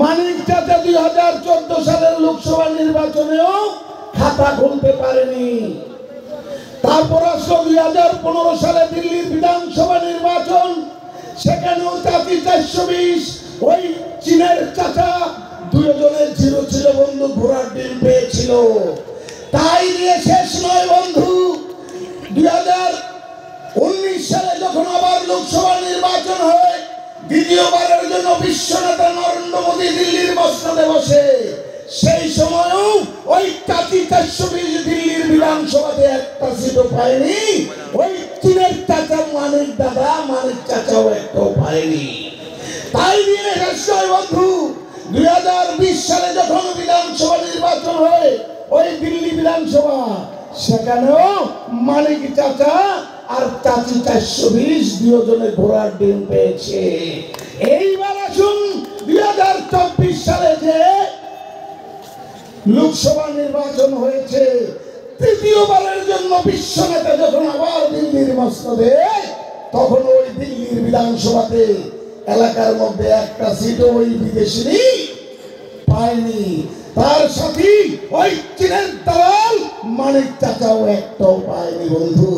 মানিক চাচা 2014 সালের লোকসভা নির্বাচনেও খাতা খুলতে পারেনি। তারপর আসলো 2015 সালে দিল্লির বিধানসভা নির্বাচন, সেখানেও চাচি 420, ওই চীনের চাচা দুজনের জিরো ছিল বন্ধু, ঘোড়ার ডিম পেয়েছিল। তাই দিয়ে শেষ নয় বন্ধু, 2019 সালে যখন আবার লোকসভা নির্বাচন হয়, দ্বিতীয়বারের জন্য বিশ্বনেতা নরেন্দ্র মোদী দিল্লির মসনদে বসে, সেই সময়ও ওই চাচি 420 দিল্লির বিধানসভাতে একটা সিটও পায়নি। ওই চীনের চাচা মানিক দাদা, মানিক চাচাও একটাও পায়নি। তাই দিয়ে শেষ নয় বন্ধু, 2020 সালে যখন বিধানসভা নির্বাচন হয়, ওই দিল্লি বিধানসভা, সেখানেও মানিক চাচা আর চাচি 420 দুজনে ঘোড়ার ডিম পেয়েছে। এইবার আসুন 2024 সালে যে লোকসভা নির্বাচন হয়েছে, তৃতীয়বারের জন্য বিশ্ব নেতা যখন আবার দিল্লির মসনদে, তখন ওই দিল্লির বিধানসভাতে এলাকার মধ্যে একটা সিটও ওই বিদেশি পায়নি। তার সাথে ওই চীনের দালাল মানিক চাচাও একটাও পায়নি বন্ধু।